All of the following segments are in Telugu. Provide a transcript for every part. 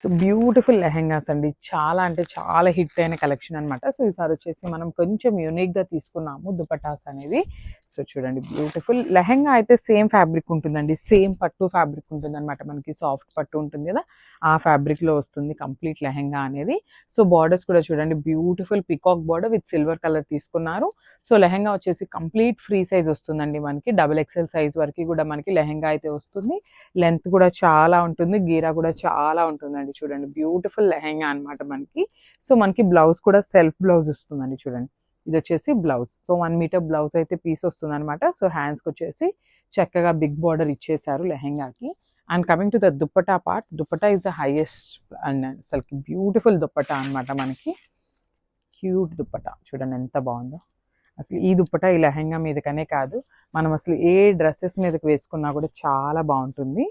సో బ్యూటిఫుల్ లెహెంగాస్ అండి. చాలా అంటే చాలా హిట్ అయిన కలెక్షన్ అనమాట. సో ఈసారి వచ్చేసి మనం కొంచెం యూనిక్గా తీసుకున్నాము దుపటాస్ అనేది. సో చూడండి బ్యూటిఫుల్ లెహెంగా అయితే సేమ్ ఫ్యాబ్రిక్ ఉంటుందండి. సేమ్ పట్టు ఫ్యాబ్రిక్ ఉంటుంది అనమాట. మనకి సాఫ్ట్ పట్టు ఉంటుంది కదా, ఆ ఫ్యాబ్రిక్లో వస్తుంది కంప్లీట్ లెహెంగా అనేది. సో బార్డర్స్ కూడా చూడండి beautiful peacock border with silver colour తీసుకున్నారు. సో లెహెంగా వచ్చేసి కంప్లీట్ ఫ్రీ సైజ్ వస్తుందండి. మనకి XXL సైజ్ వరకు కూడా మనకి లెహెంగా అయితే వస్తుంది. లెంత్ కూడా చాలా ఉంటుంది, గీరా కూడా చాలా ఉంటుందండి. చూడండి బ్యూటిఫుల్ లెహెంగా అన్నమాట మనకి. సో మనకి బ్లౌజ్ కూడా సెల్ఫ్ బ్లౌజ్ వస్తుందండి. చూడండి ఇది వచ్చేసి బ్లౌజ్. సో 1 మీటర్ బ్లౌజ్ అయితే పీస్ వస్తుంది అనమాట. సో హ్యాండ్స్కి వచ్చేసి చక్కగా బిగ్ బార్డర్ ఇచ్చేసారు లెహెంగాకి. And coming to the dupatta part, dupatta is the highest and అసలుకి బ్యూటిఫుల్ దుప్పటా అనమాట మనకి. క్యూట్ దుప్పటా చూడండి ఎంత బాగుందో. అసలు ఈ దుప్పటా ఈ లెహెంగా మీదకనే కాదు, మనం అసలు ఏ డ్రెస్సెస్ మీదకి వేసుకున్నా కూడా చాలా బాగుంటుంది.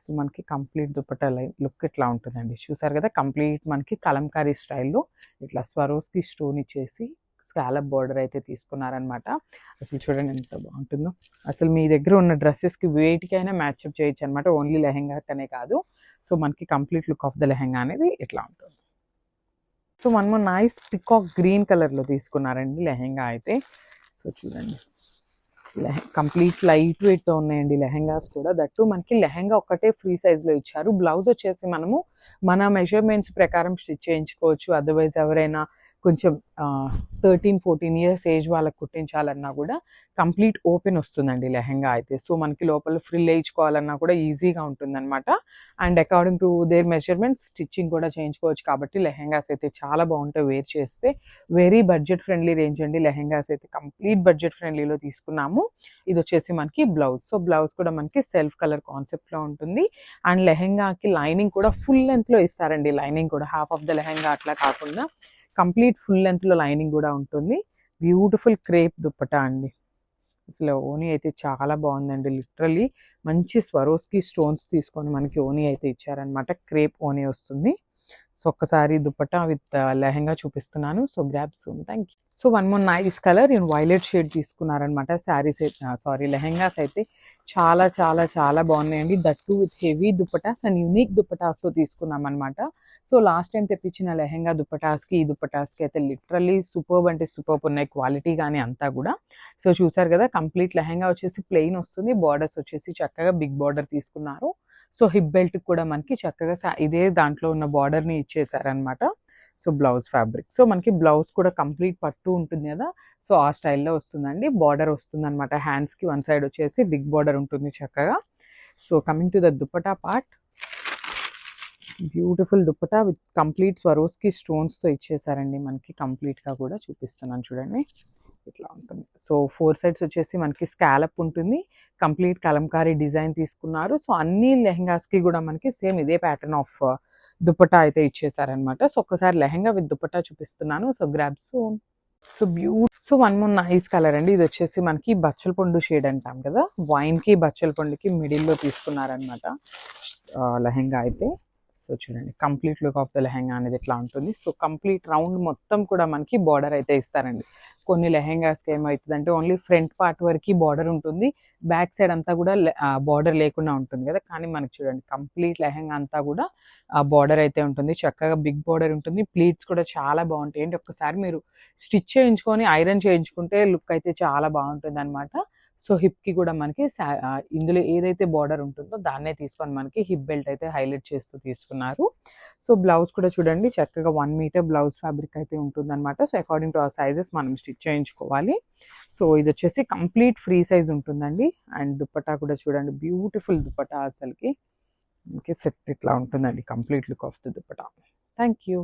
సో మనకి కంప్లీట్ దుపట్టా లుక్ ఇట్లా ఉంటుందండి. చూసారు కదా కంప్లీట్ మనకి కలంకారీ స్టైల్లో ఇట్లా స్వరోస్కి స్టోన్ ఇచ్చేసి స్కాలప్ బార్డర్ అయితే తీసుకున్నారనమాట. అసలు చూడండి ఎంత బాగుంటుందో. అసలు మీ దగ్గర ఉన్న డ్రెస్సెస్కి వేటికైనా మ్యాచ్అప్ చేయొచ్చు అనమాట, ఓన్లీ లెహెంగాకనే కాదు. సో మనకి complete look of the lehenga అనేది ఇట్లా ఉంటుంది. సో మనము నైస్ పికాక్ గ్రీన్ కలర్లో తీసుకున్నారండి లెహెంగా అయితే. సో చూడండి కంప్లీట్ లైట్ వెయిట్తో ఉన్నాయండి లెహెంగాస్ కూడా. దట్టు మనకి లెహెంగా ఒక్కటే ఫ్రీ సైజ్లో ఇచ్చారు. బ్లౌజ్ వచ్చేసి మనము మన మెజర్మెంట్స్ ప్రకారం స్టిచ్ చేయించుకోవచ్చు. అదర్వైజ్ ఎవరైనా కొంచెం 13-14 ఇయర్స్ ఏజ్ వాళ్ళకి కుట్టించాలన్నా కూడా కంప్లీట్ ఓపెన్ వస్తుందండి లెహెంగా అయితే. సో మనకి లోపల ఫ్రిల్ వేయించుకోవాలన్నా కూడా ఈజీగా ఉంటుందన్నమాట. And according to their measurements stitching కూడా చేయించుకోవచ్చు. కాబట్టి లెహెంగాస్ అయితే చాలా బాగుంటాయి వేర్ చేస్తే. వెరీ బడ్జెట్ ఫ్రెండ్లీ రేంజ్ అండి లెహెంగాస్ అయితే. కంప్లీట్ బడ్జెట్ ఫ్రెండ్లీలో తీసుకున్నాము. ఇది వచ్చేసి మనకి బ్లౌజ్. సో బ్లౌజ్ కూడా మనకి సెల్ఫ్ కలర్ కాన్సెప్ట్లో ఉంటుంది. అండ్ లెహెంగాకి లైనింగ్ కూడా ఫుల్ లెంత్లో ఇస్తారండి. లైనింగ్ కూడా హాఫ్ ఆఫ్ ద లెహెంగా అట్లా కాకుండా కంప్లీట్ ఫుల్ లెంత్లో లైనింగ్ కూడా ఉంటుంది. బ్యూటిఫుల్ క్రేప్ దుప్పటా అండి. అసలు ఓనీ అయితే చాలా బాగుందండి. లిటరల్లీ మంచి స్వరోస్కి స్టోన్స్ తీసుకొని మనకి ఓనీ అయితే ఇచ్చారనమాట. క్రేప్ ఓనీ వస్తుంది. సో ఒక్కసారి దుపట్టా విత్ లెహెంగా చూపిస్తున్నాను. So grab soon. Thank you. So one more nice colour in violet shade తీసుకున్నారనమాట. శారీస్ లెహెంగాస్ అయితే చాలా చాలా చాలా బాగున్నాయండి. That with heavy dupattas and unique దుపటాస్తో తీసుకున్నాం అనమాట. సో లాస్ట్ టైం తెప్పించిన లెహెంగా దుపటాస్కి ఈ దుపటాస్కి అయితే లిటరల్లీ సూపర్బ్ అంటే సూపర్బ్ ఉన్నాయి క్వాలిటీ కానీ అంతా కూడా. సో చూసారు కదా కంప్లీట్ లెహెంగా వచ్చేసి ప్లెయిన్ వస్తుంది. బార్డర్స్ వచ్చేసి చక్కగా బిగ్ బార్డర్ తీసుకున్నారు. సో హిప్ బెల్ట్ కూడా మనకి చక్కగా ఇదే దాంట్లో ఉన్న బార్డర్ని ఇచ్చేసారనమాట. So blouse fabric. సో మనకి బ్లౌజ్ కూడా కంప్లీట్ పట్టు ఉంటుంది కదా, సో ఆ స్టైల్లో వస్తుందండి. బార్డర్ వస్తుంది అనమాట. హ్యాండ్స్కి వన్ సైడ్ వచ్చేసి బిగ్ బార్డర్ ఉంటుంది చక్కగా. So coming to the dupatta part, beautiful dupatta with complete Swarovski స్టోన్స్తో ఇచ్చేసారండి మనకి. కంప్లీట్గా కూడా చూపిస్తున్నాను చూడండి ఇట్లా ఉంటుంది. సో 4 సైడ్స్ వచ్చేసి మనకి స్కాలప్ ఉంటుంది. కంప్లీట్ కలంకారీ డిజైన్ తీసుకున్నారు. సో అన్ని లెహెంగాస్కి కూడా మనకి సేమ్ ఇదే ప్యాటర్న్ ఆఫ్ దుపట్టా అయితే ఇచ్చేసారనమాట. సో ఒక్కసారి లెహెంగా విత్ దుపట్టా చూపిస్తున్నాను. So grab soon. So one more nice colour అండి. ఇది వచ్చేసి మనకి బచ్చల పండు షేడ్ అంటాం కదా, వైన్కి బచ్చల పండుకి మిడిల్లో తీసుకున్నారనమాట లెహెంగా అయితే. సో చూడండి complete look of the lehenga అనేది ఎట్లా ఉంటుంది. సో కంప్లీట్ రౌండ్ మొత్తం కూడా మనకి బార్డర్ అయితే ఇస్తారండి. కొన్ని లెహెంగాస్కి ఏమవుతుందంటే ఓన్లీ ఫ్రంట్ పార్ట్ వరకు బార్డర్ ఉంటుంది, బ్యాక్ సైడ్ అంతా కూడా బార్డర్ లేకుండా ఉంటుంది కదా. కానీ మనకి చూడండి కంప్లీట్ లెహెంగా అంతా కూడా బార్డర్ అయితే ఉంటుంది. చక్కగా బిగ్ బార్డర్ ఉంటుంది. ప్లీట్స్ కూడా చాలా బాగుంటాయి అండి. ఒక్కసారి మీరు స్టిచ్ చేయించుకొని ఐరన్ చేయించుకుంటే లుక్ అయితే చాలా బాగుంటుంది అనమాట. సో హిప్కి కూడా మనకి ఇందులో ఏదైతే బార్డర్ ఉంటుందో దాన్నే తీసుకొని మనకి హిప్ బెల్ట్ అయితే హైలైట్ చేస్తూ తీసుకున్నారు. సో బ్లౌజ్ కూడా చూడండి చక్కగా 1 మీటర్ బ్లౌజ్ ఫ్యాబ్రిక్ అయితే ఉంటుందన్నమాట. సో అకార్డింగ్ టు ఆ సైజెస్ మనం స్టిచ్ చేయించుకోవాలి. సో ఇది వచ్చేసి కంప్లీట్ ఫ్రీ సైజ్ ఉంటుందండి. అండ్ దుపట్టా కూడా చూడండి బ్యూటిఫుల్ దుపట్టా అసలుకి. ఓకే సెట్ ఇట్లా ఉంటుందండి complete look of the dupatta. Thank you.